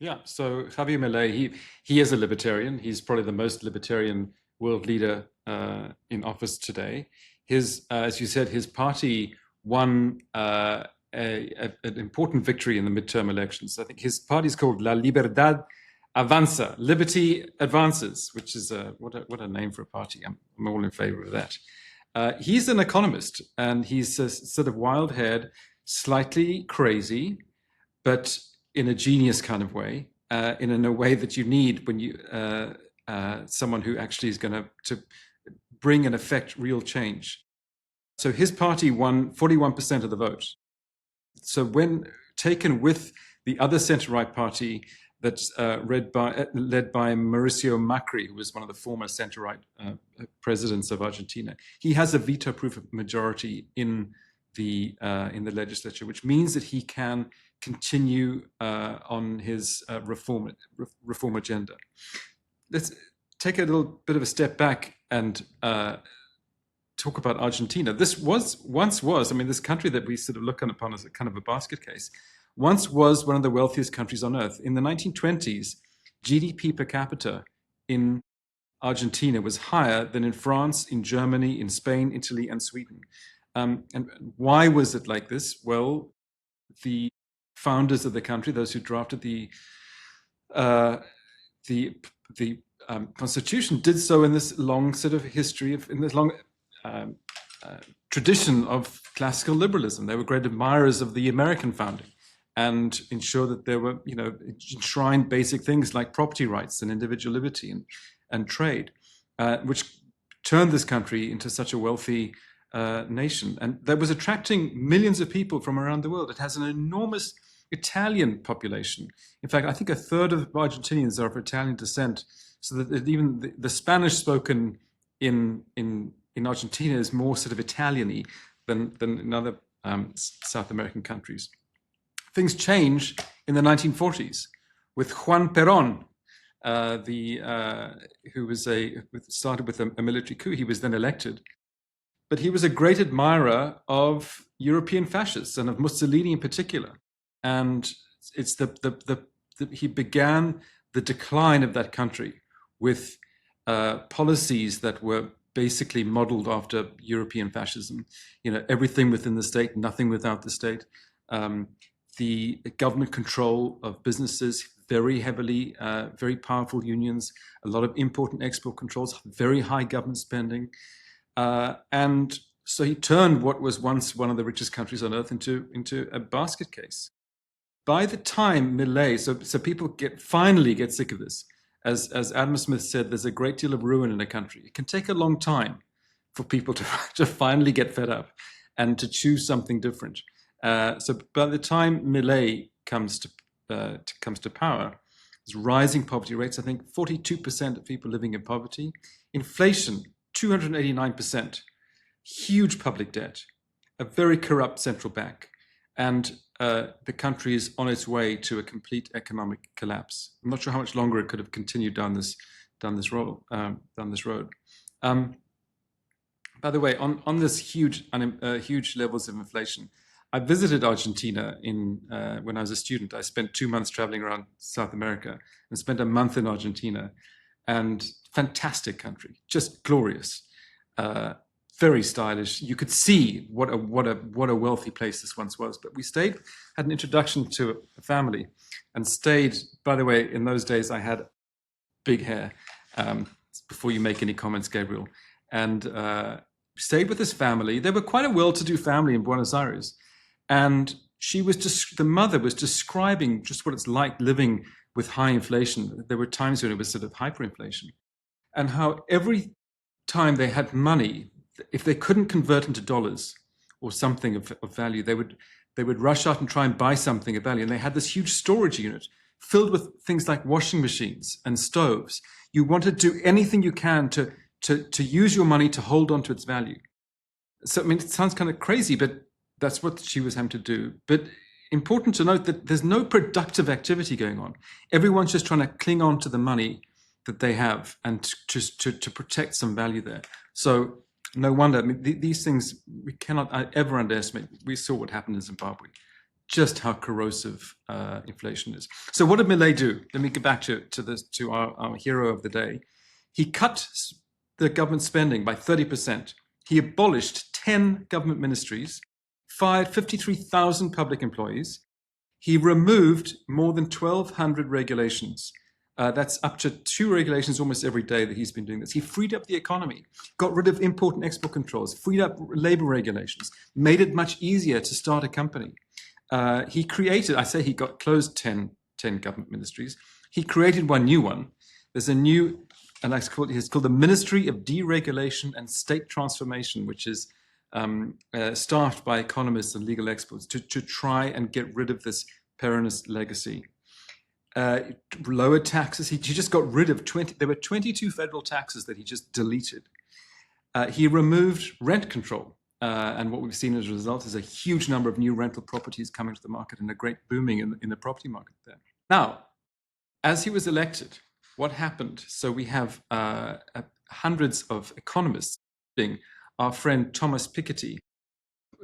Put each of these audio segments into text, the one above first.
Yeah, so Javier Milei, he is a libertarian. He's probably the most libertarian world leader in office today. As you said, his party won an important victory in the midterm elections. I think his party is called La Libertad Avanza, Liberty Advances, which is what a name for a party. I'm all in favor of that. He's an economist, and he's sort of wild-haired, slightly crazy, but in a genius kind of way, in a way that you need when you someone who actually is going to bring and affect real change. So his party won 41% of the vote. So when taken with the other center-right party that's led by Mauricio Macri, who was one of the former center-right presidents of Argentina, he has a veto-proof majority in the legislature, which means that he can continue on his reform agenda. Let's take a little bit of a step back and talk about Argentina. This once was, I mean, this country that we sort of look upon as a kind of a basket case, once was one of the wealthiest countries on earth. In the 1920s, GDP per capita in Argentina was higher than in France, in Germany, in Spain, Italy, and Sweden. And why was it like this? Well, the founders of the country, those who drafted the constitution, did so in this long sort of history of in this long tradition of classical liberalism. They were great admirers of the American founding, and ensured that there were, enshrined basic things like property rights and individual liberty and trade, which turned this country into such a wealthy nation. And that was attracting millions of people from around the world. It has an enormous Italian population. In fact, I think a third of Argentinians are of Italian descent, so that even the Spanish spoken in Argentina is more sort of Italian-y than in other South American countries. Things change in the 1940s with Juan Perón, who started with a military coup. He was then elected, but he was a great admirer of European fascists and of Mussolini in particular. And it's he began the decline of that country with policies that were basically modeled after European fascism. Everything within the state, nothing without the state. The government control of businesses, very heavily, very powerful unions, a lot of import and export controls, very high government spending. And so he turned what was once one of the richest countries on earth into a basket case. By the time Milei, so people finally get sick of this. As Adam Smith said, there's a great deal of ruin in a country. It can take a long time for people to finally get fed up and to choose something different. So by the time Milei comes to power, there's rising poverty rates. I think 42% of people living in poverty, inflation 289%, huge public debt, a very corrupt central bank, and the country is on its way to a complete economic collapse. I'm not sure how much longer it could have continued down this road. By the way, on this huge levels of inflation, I visited Argentina when I was a student. I spent 2 months traveling around South America and spent a month in Argentina, and fantastic country, just glorious, very stylish. You could see what a wealthy place this once was. But we had an introduction to a family, and stayed. By the way, in those days I had big hair. Before you make any comments, Gabriel, and stayed with this family. They were quite a well-to-do family in Buenos Aires. And the mother was describing just what it's like living with high inflation. There were times when it was sort of hyperinflation, and how every time they had money, if they couldn't convert into dollars or something of value, they would rush out and try and buy something of value. And they had this huge storage unit filled with things like washing machines and stoves. You want to do anything you can to use your money to hold on to its value. So, I mean, it sounds kind of crazy, but that's what she was having to do. But important to note that there's no productive activity going on. Everyone's just trying to cling on to the money that they have and to protect some value there. So no wonder. I mean, these things we cannot ever underestimate. We saw what happened in Zimbabwe. just how corrosive inflation is. So what did Milei do? Let me get back to our hero of the day. He cut the government spending by 30%. He abolished 10 government ministries, fired 53,000 public employees. He removed more than 1,200 regulations. That's up to 2 regulations almost every day that he's been doing this. He freed up the economy, got rid of import and export controls, freed up labor regulations, made it much easier to start a company. He closed 10 government ministries. He created one new one. There's a new, and it's called the Ministry of Deregulation and State Transformation, which is staffed by economists and legal experts to try and get rid of this Peronist legacy. Lower taxes. He just got rid of there were 22 federal taxes that he just deleted. He removed rent control. And what we've seen as a result is a huge number of new rental properties coming to the market and a great booming in the property market there. Now, as he was elected, what happened? So we have hundreds of economists, including our friend Thomas Piketty.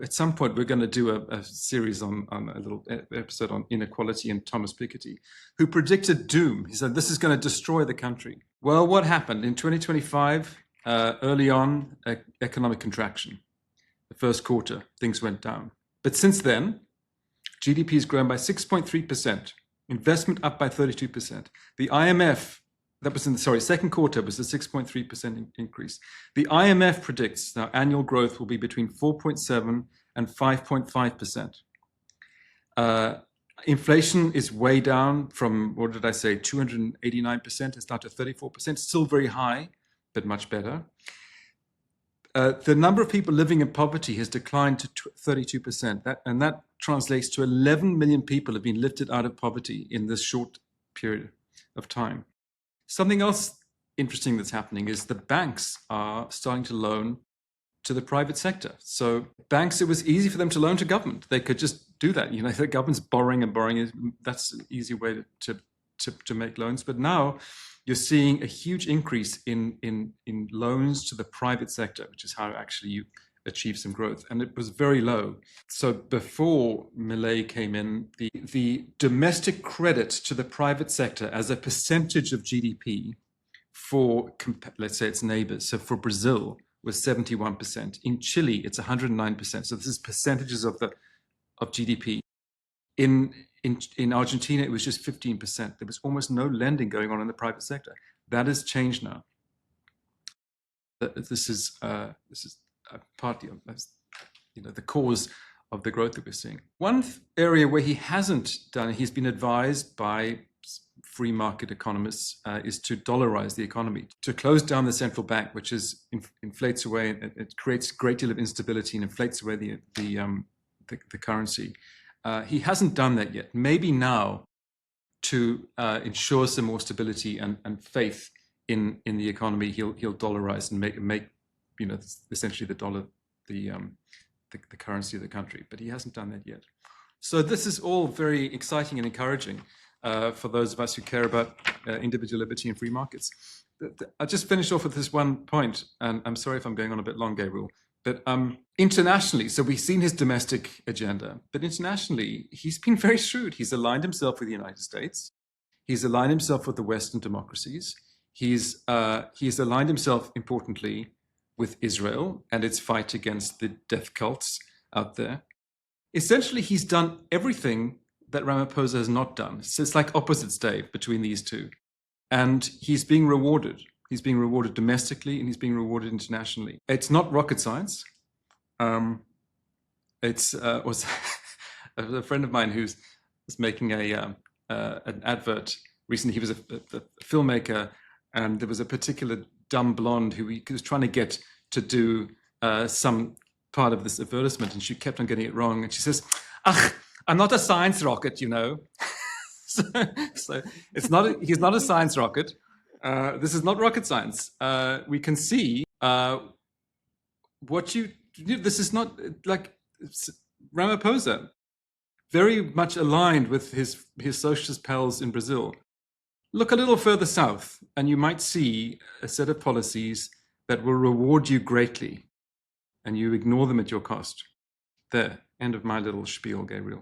At some point, we're going to do a series on a little episode on inequality and Thomas Piketty, who predicted doom. He said, this is going to destroy the country. Well, what happened? In 2025, early on, economic contraction. The first quarter, things went down. But since then, GDP has grown by 6.3%, investment up by 32%. The IMF, that was in the second quarter, was the 6.3% increase. The IMF predicts now annual growth will be between 4.7 and 5.5%. Inflation is way down from, 289%, it's down to 34%, still very high, but much better. The number of people living in poverty has declined to 32%, and that translates to 11 million people have been lifted out of poverty in this short period of time. Something else interesting that's happening is the banks are starting to loan to the private sector. So banks, it was easy for them to loan to government. They could just do that. The government's borrowing and borrowing. That's an easy way to make loans. But now you're seeing a huge increase in loans to the private sector, which is how actually you achieve some growth. And it was very low. So before Milei came in, the domestic credit to the private sector as a percentage of GDP for, let's say, its neighbors. So for Brazil was 71%. In Chile, it's 109%. So this is percentages of GDP. In Argentina, it was just 15%. There was almost no lending going on in the private sector. That has changed now. This is partly the cause of the growth that we're seeing. One area where he hasn't done it, he's been advised by free market economists, is to dollarize the economy, to close down the central bank, which inflates away. It creates a great deal of instability and inflates away the currency. He hasn't done that yet. Maybe now, to ensure some more stability and faith in the economy, he'll dollarize and make essentially the dollar the currency of the country. But he hasn't done that yet. So this is all very exciting and encouraging for those of us who care about individual liberty and free markets. I'll just finish off with this one point, and I'm sorry if I'm going on a bit long, Gabriel. But internationally, so we've seen his domestic agenda, but internationally, he's been very shrewd. He's aligned himself with the United States. He's aligned himself with the Western democracies. He's aligned himself, importantly, with Israel and its fight against the death cults out there. Essentially, he's done everything that Ramaphosa has not done. So it's like opposites day between these two. And he's being rewarded. He's being rewarded domestically and he's being rewarded internationally. It's not rocket science. Was a friend of mine who's making an advert recently. He was a filmmaker, and there was a particular dumb blonde who he was trying to get to do some part of this advertisement, and she kept on getting it wrong. And she says, I'm not a science rocket, so it's not. He's not a science rocket. This is not rocket science. We can see what you do. This is not like Ramaphosa, very much aligned with his socialist pals in Brazil. Look a little further south, and you might see a set of policies that will reward you greatly, and you ignore them at your cost. There, end of my little spiel, Gabriel.